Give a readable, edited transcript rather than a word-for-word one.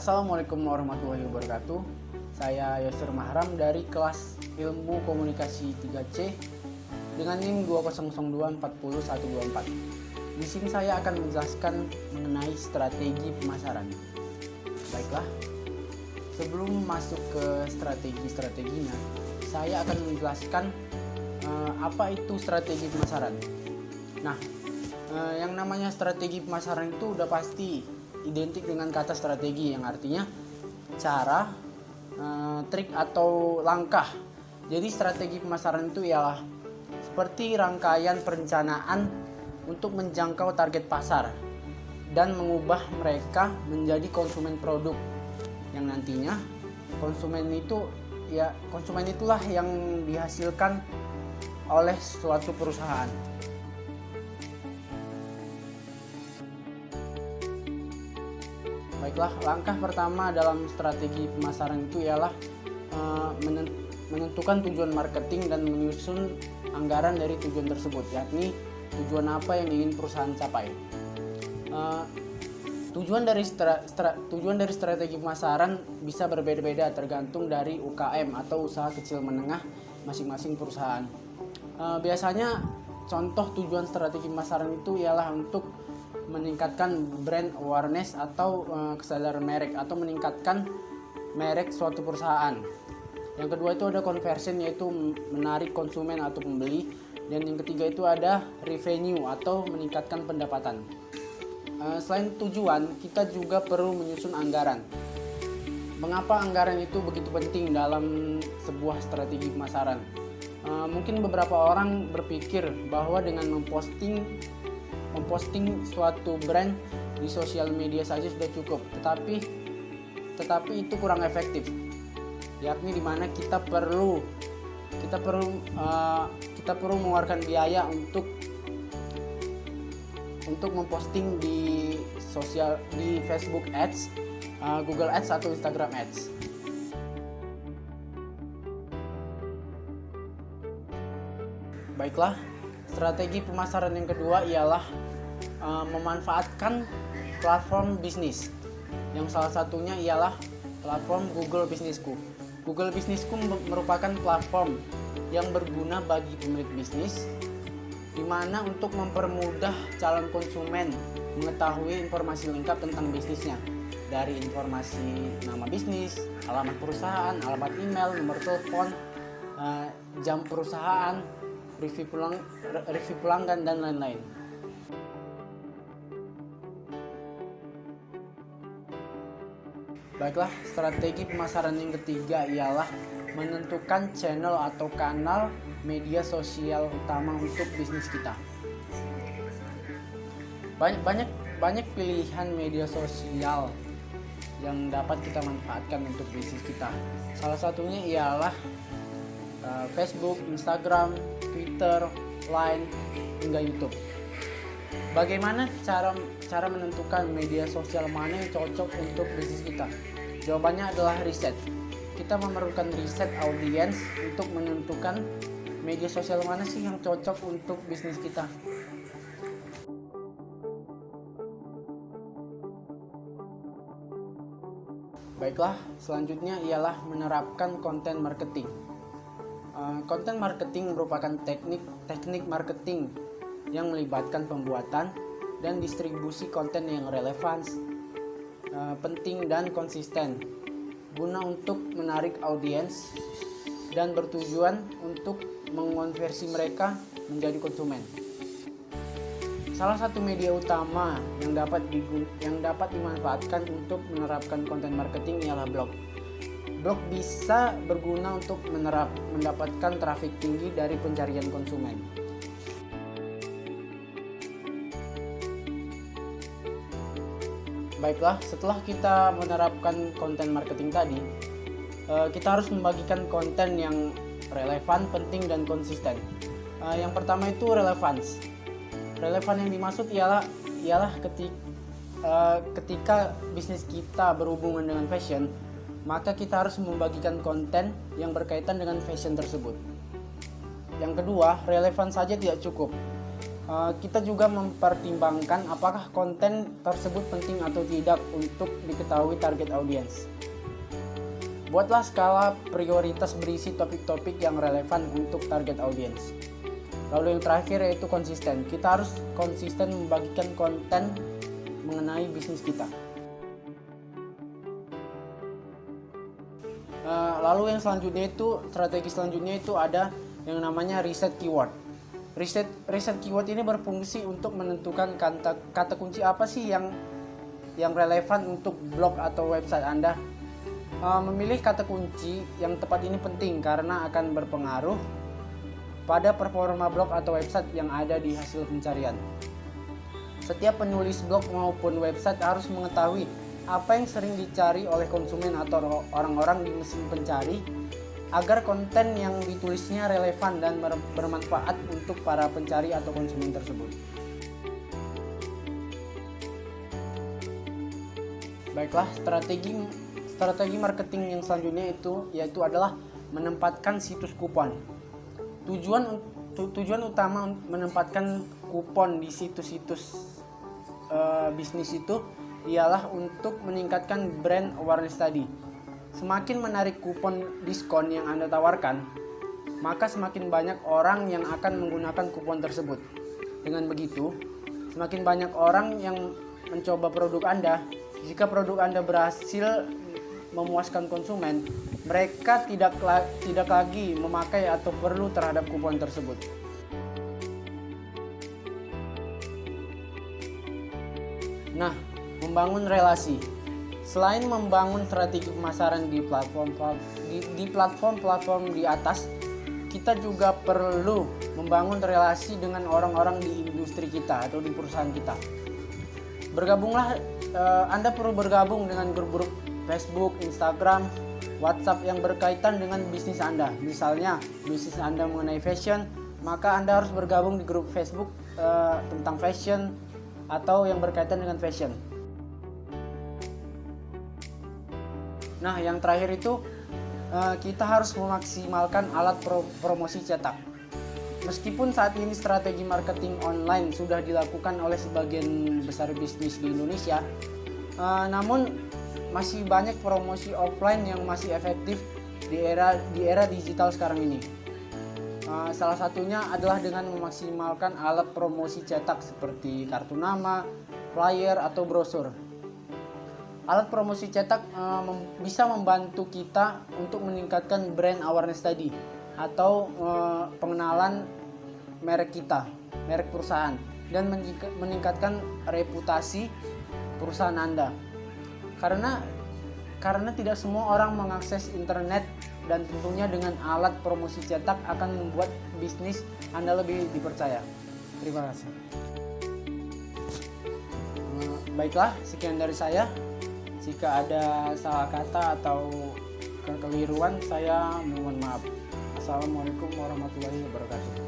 Assalamualaikum warahmatullahi wabarakatuh. Saya Yosir Mahram dari kelas Ilmu Komunikasi 3C dengan NIM 200240124. Di sini saya akan menjelaskan mengenai strategi pemasaran. Baiklah, sebelum masuk ke strategi-strateginya, saya akan menjelaskan apa itu strategi pemasaran. Nah, yang namanya strategi pemasaran itu udah pasti identik dengan kata strategi, yang artinya cara, trik atau langkah. Jadi strategi pemasaran itu ialah seperti rangkaian perencanaan untuk menjangkau target pasar dan mengubah mereka menjadi konsumen produk, yang nantinya konsumen itulah yang dihasilkan oleh suatu perusahaan. Baiklah, langkah pertama dalam strategi pemasaran itu ialah menentukan tujuan marketing dan menyusun anggaran dari tujuan tersebut, yakni tujuan apa yang ingin perusahaan capai. Tujuan dari strategi pemasaran bisa berbeda-beda tergantung dari UKM atau usaha kecil menengah masing-masing perusahaan. Biasanya contoh tujuan strategi pemasaran itu ialah untuk meningkatkan brand awareness atau kesadaran merek, atau meningkatkan merek suatu perusahaan. Yang kedua itu ada conversion, yaitu menarik konsumen atau pembeli. Dan yang ketiga itu ada revenue atau meningkatkan pendapatan. Selain tujuan, kita juga perlu menyusun anggaran. Mengapa anggaran itu begitu penting dalam sebuah strategi pemasaran? Mungkin beberapa orang berpikir bahwa dengan memposting suatu brand di sosial media saja sudah cukup, tetapi itu kurang efektif, yakni dimana kita perlu mengeluarkan biaya untuk memposting di Facebook Ads, Google Ads atau Instagram Ads. Baiklah, strategi pemasaran yang kedua ialah memanfaatkan platform bisnis, yang salah satunya ialah platform Google Businessku. Google Businessku merupakan platform yang berguna bagi pemilik bisnis, di mana untuk mempermudah calon konsumen mengetahui informasi lengkap tentang bisnisnya, dari informasi nama bisnis, alamat perusahaan, alamat email, nomor telepon, jam perusahaan, review pelanggan, dan lain-lain. Baiklah, strategi pemasaran yang ketiga ialah menentukan channel atau kanal media sosial utama untuk bisnis kita. Banyak pilihan media sosial yang dapat kita manfaatkan untuk bisnis kita. Salah satunya ialah Facebook, Instagram, Twitter, Line, hingga YouTube. Bagaimana cara menentukan media sosial mana yang cocok untuk bisnis kita? Jawabannya adalah riset. Kita memerlukan riset audiens untuk menentukan media sosial mana sih yang cocok untuk bisnis kita. Baiklah, selanjutnya ialah menerapkan konten marketing. Konten marketing merupakan teknik marketing yang melibatkan pembuatan dan distribusi konten yang relevan, penting dan konsisten, guna untuk menarik audiens dan bertujuan untuk mengonversi mereka menjadi konsumen. Salah satu media utama yang dapat dimanfaatkan untuk menerapkan konten marketing ialah blog. Blog bisa berguna untuk mendapatkan trafik tinggi dari pencarian konsumen. Baiklah, setelah kita menerapkan konten marketing tadi, kita harus membagikan konten yang relevan, penting, dan konsisten. Yang pertama itu relevans. Relevan yang dimaksud ialah ketika bisnis kita berhubungan dengan fashion, maka kita harus membagikan konten yang berkaitan dengan fashion tersebut. Yang kedua, relevan saja tidak cukup. Kita juga mempertimbangkan apakah konten tersebut penting atau tidak untuk diketahui target audiens. Buatlah skala prioritas berisi topik-topik yang relevan untuk target audiens. Lalu yang terakhir yaitu konsisten. Kita harus konsisten membagikan konten mengenai bisnis kita. Lalu yang selanjutnya itu, strategi selanjutnya itu ada yang namanya riset keyword. Riset keyword ini berfungsi untuk menentukan kata kunci apa sih yang relevan untuk blog atau website Anda. Memilih kata kunci yang tepat ini penting karena akan berpengaruh pada performa blog atau website yang ada di hasil pencarian. Setiap penulis blog maupun website harus mengetahui apa yang sering dicari oleh konsumen atau orang-orang di mesin pencari agar konten yang ditulisnya relevan dan bermanfaat untuk para pencari atau konsumen tersebut. Baiklah, strategi marketing yang selanjutnya yaitu adalah menempatkan situs kupon. Tujuan utama menempatkan kupon di situs-situs bisnis itu ialah untuk meningkatkan brand awareness tadi. Semakin menarik kupon diskon yang Anda tawarkan, maka semakin banyak orang yang akan menggunakan kupon tersebut. Dengan begitu, semakin banyak orang yang mencoba produk Anda. Jika produk Anda berhasil memuaskan konsumen, mereka tidak lagi memakai atau perlu terhadap kupon tersebut. Nah, membangun relasi. Selain membangun strategi pemasaran di platform di atas, kita juga perlu membangun relasi dengan orang-orang di industri kita atau di perusahaan kita. Anda perlu bergabung dengan grup-grup Facebook, Instagram, WhatsApp yang berkaitan dengan bisnis Anda. Misalnya, bisnis Anda mengenai fashion, maka Anda harus bergabung di grup Facebook tentang fashion atau yang berkaitan dengan fashion. Nah, yang terakhir itu kita harus memaksimalkan alat promosi cetak. Meskipun saat ini strategi marketing online sudah dilakukan oleh sebagian besar bisnis di Indonesia, namun masih banyak promosi offline yang masih efektif di era digital sekarang ini. Salah satunya adalah dengan memaksimalkan alat promosi cetak seperti kartu nama, flyer, atau brosur. Alat promosi cetak bisa membantu kita untuk meningkatkan brand awareness tadi atau pengenalan merek kita, merek perusahaan, dan meningkatkan reputasi perusahaan Anda. Karena tidak semua orang mengakses internet, dan tentunya dengan alat promosi cetak akan membuat bisnis Anda lebih dipercaya. Terima kasih. Baiklah, sekian dari saya. Jika ada salah kata atau kekeliruan, saya mohon maaf. Assalamualaikum warahmatullahi wabarakatuh.